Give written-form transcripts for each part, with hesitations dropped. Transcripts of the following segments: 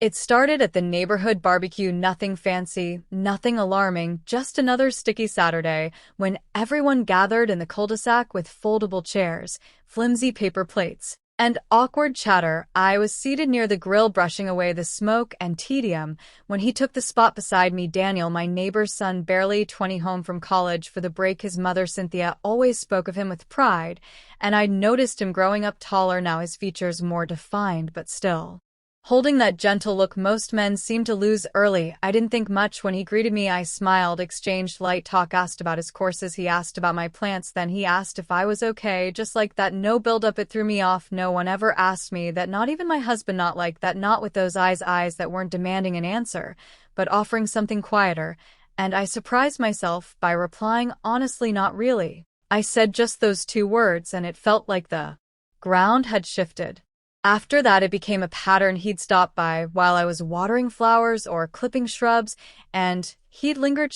It started at the neighborhood barbecue, nothing fancy, nothing alarming, just another sticky Saturday when everyone gathered in the cul-de-sac with foldable chairs, flimsy paper plates, and awkward chatter. I was seated near the grill brushing away the smoke and tedium when he took the spot beside me. Daniel, my neighbor's son, barely 20, home from college for the break. His mother, Cynthia, always spoke of him with pride, and I'd noticed him growing up taller, now his features more defined, but still holding that gentle look most men seem to lose early. I didn't think much when he greeted me. I smiled, exchanged light talk, asked about his courses, he asked about my plants, then he asked if I was okay, just like that. No build-up. It threw me off. No one ever asked me that, not even my husband, not like that, not with those eyes that weren't demanding an answer, but offering something quieter, and I surprised myself by replying, honestly, not really. I said just those two words, and it felt like the ground had shifted. After that, it became a pattern. He'd stop by while I was watering flowers or clipping shrubs, and he'd linger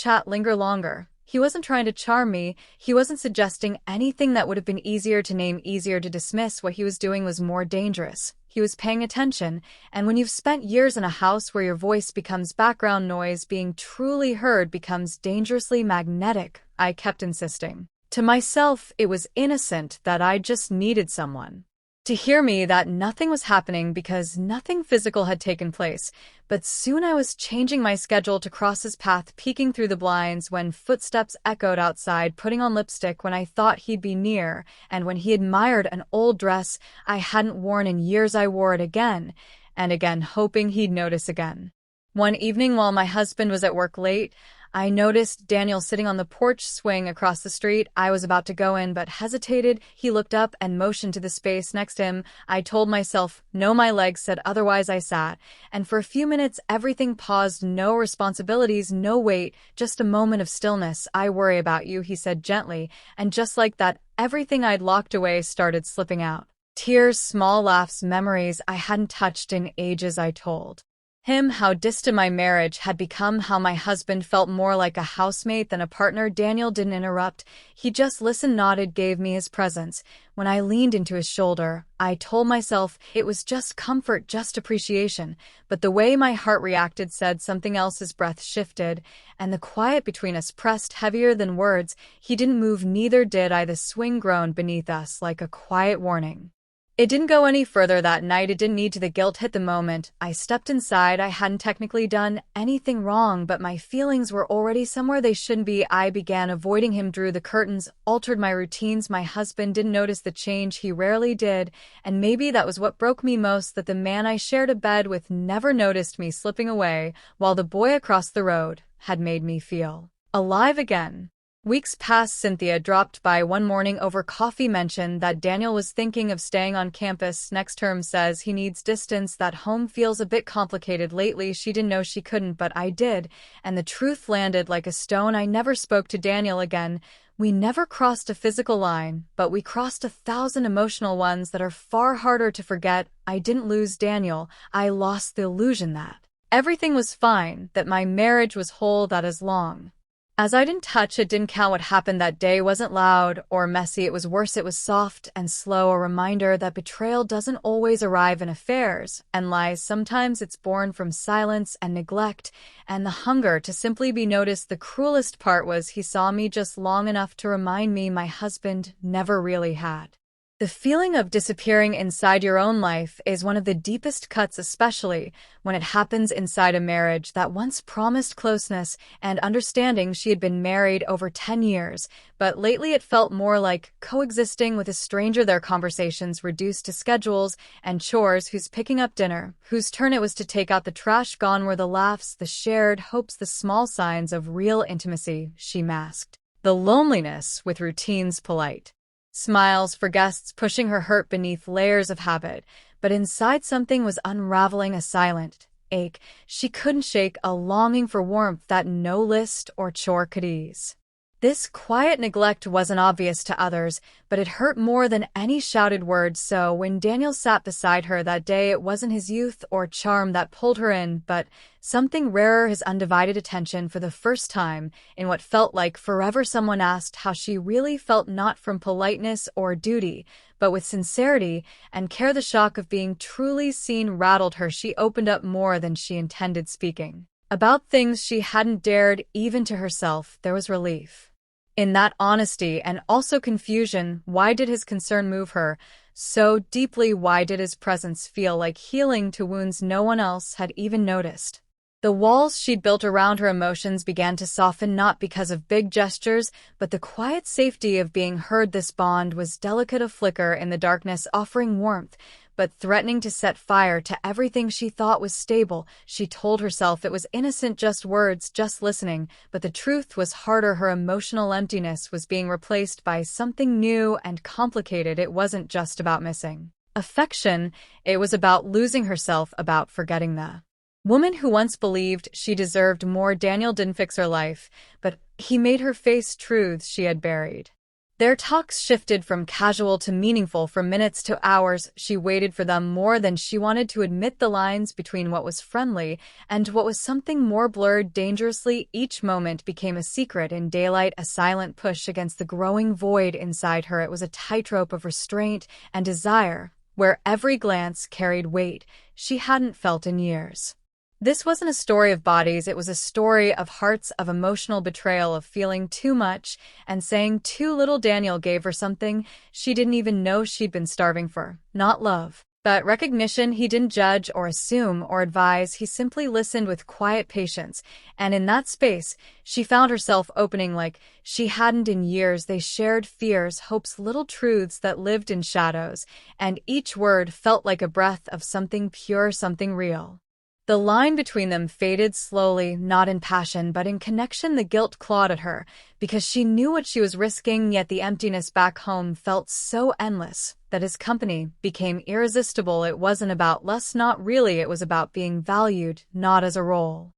longer. He wasn't trying to charm me. He wasn't suggesting anything that would have been easier to name, easier to dismiss. What he was doing was more dangerous. He was paying attention, and when you've spent years in a house where your voice becomes background noise, being truly heard becomes dangerously magnetic. I kept insisting to myself it was innocent, that I just needed someone to hear me, that nothing was happening because nothing physical had taken place. But soon I was changing my schedule to cross his path, peeking through the blinds when footsteps echoed outside, putting on lipstick when I thought he'd be near, and when he admired an old dress I hadn't worn in years, I wore it again and again, hoping he'd notice again. One evening while my husband was at work late, I noticed Daniel sitting on the porch swing across the street. I was about to go in but hesitated. He looked up and motioned to the space next to him. I told myself, no, my legs said otherwise. I sat, and for a few minutes everything paused. No responsibilities, no weight, just a moment of stillness. I worry about you, he said gently, and just like that, everything I'd locked away started slipping out. Tears, small laughs, memories I hadn't touched in ages. I told him how distant my marriage had become, how my husband felt more like a housemate than a partner. Daniel didn't interrupt. He just listened, nodded, gave me his presence. When I leaned into his shoulder, I told myself it was just comfort, just appreciation. But the way my heart reacted said something else. His breath shifted, and the quiet between us pressed heavier than words. He didn't move, neither did I. The swing groaned beneath us like a quiet warning. It didn't go any further that night. It didn't need to. The guilt hit the moment I stepped inside. I hadn't technically done anything wrong, but my feelings were already somewhere they shouldn't be. I began avoiding him, drew the curtains, altered my routines. My husband didn't notice the change. He rarely did, and maybe that was what broke me most, that the man I shared a bed with never noticed me slipping away, while the boy across the road had made me feel alive again. Weeks passed. Cynthia dropped by one morning over coffee, mentioned that Daniel was thinking of staying on campus next term, says he needs distance, that home feels a bit complicated lately. She didn't know she couldn't, but I did, and the truth landed like a stone. I never spoke to Daniel again. We never crossed a physical line, but we crossed 1,000 emotional ones that are far harder to forget. I didn't lose Daniel. I lost the illusion that everything was fine, that my marriage was whole, that as long as I didn't touch it didn't count. What happened that day wasn't loud or messy. It was worse. It was soft and slow, a reminder that betrayal doesn't always arrive in affairs and lies. Sometimes it's born from silence and neglect and the hunger to simply be noticed. The cruelest part was he saw me just long enough to remind me my husband never really had. The feeling of disappearing inside your own life is one of the deepest cuts, especially when it happens inside a marriage that once promised closeness and understanding. She had been married over 10 years, but lately it felt more like coexisting with a stranger. Their conversations reduced to schedules and chores, who's picking up dinner, whose turn it was to take out the trash. Gone were the laughs, the shared hopes, the small signs of real intimacy. She masked the loneliness with routines, polite smiles for guests, pushing her hurt beneath layers of habit. But inside something was unraveling, a silent ache she couldn't shake, a longing for warmth that no list or chore could ease. This quiet neglect wasn't obvious to others, but it hurt more than any shouted words, so when Daniel sat beside her that day, it wasn't his youth or charm that pulled her in, but something rarer, his undivided attention. For the first time in what felt like forever, someone asked how she really felt, not from politeness or duty, but with sincerity and care. The shock of being truly seen rattled her. She opened up more than she intended, speaking about things she hadn't dared even to herself. There was relief in that honesty, and also confusion. Why did his concern move her so deeply? Why did his presence feel like healing to wounds no one else had even noticed? The walls she'd built around her emotions began to soften, not because of big gestures, but the quiet safety of being heard. This bond was delicate, a flicker in the darkness, offering warmth, but threatening to set fire to everything she thought was stable. She told herself it was innocent, just words, just listening, but the truth was harder. Her emotional emptiness was being replaced by something new and complicated. It wasn't just about missing affection, it was about losing herself, about forgetting the woman who once believed she deserved more. Daniel didn't fix her life, but he made her face truths she had buried. Their talks shifted from casual to meaningful. From minutes to hours, she waited for them more than she wanted to admit. The lines between what was friendly and what was something more blurred dangerously. Each moment became a secret in daylight, a silent push against the growing void inside her. It was a tightrope of restraint and desire, where every glance carried weight she hadn't felt in years. This wasn't a story of bodies, it was a story of hearts, of emotional betrayal, of feeling too much and saying too little. Daniel gave her something she didn't even know she'd been starving for. Not love, but recognition. He didn't judge or assume or advise, he simply listened with quiet patience, and in that space, she found herself opening like she hadn't in years. They shared fears, hopes, little truths that lived in shadows, and each word felt like a breath of something pure, something real. The line between them faded slowly, not in passion but in connection. The guilt clawed at her, because she knew what she was risking, yet the emptiness back home felt so endless that his company became irresistible. It wasn't about lust, not really, it was about being valued, not as a role,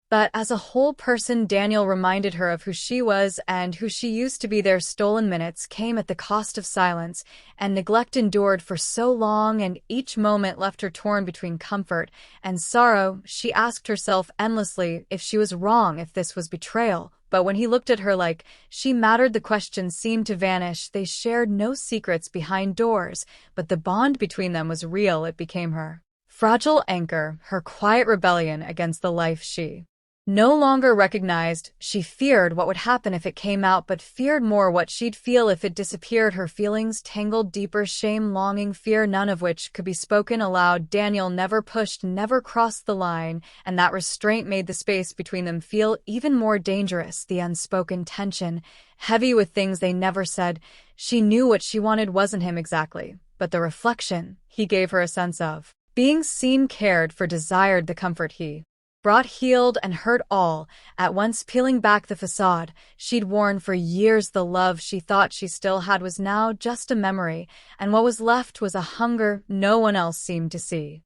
but as a whole person. Daniel reminded her of who she was and who she used to be. Their stolen minutes came at the cost of silence, and neglect endured for so long, and each moment left her torn between comfort and sorrow. She asked herself endlessly if she was wrong, if this was betrayal. But when he looked at her like she mattered, the questions seemed to vanish. They shared no secrets behind doors, but the bond between them was real. It became her fragile anchor, her quiet rebellion against the life she no longer recognized. She feared what would happen if it came out, but feared more what she'd feel if it disappeared. Her feelings tangled deeper, shame, longing, fear, none of which could be spoken aloud. Daniel never pushed, never crossed the line, and that restraint made the space between them feel even more dangerous. The unspoken tension, heavy with things they never said. She knew what she wanted wasn't him exactly, but the reflection he gave her, a sense of being seen, cared for, desired. The comfort he brought healed and hurt all at once, peeling back the facade she'd worn for years. The love she thought she still had was now just a memory, and what was left was a hunger no one else seemed to see.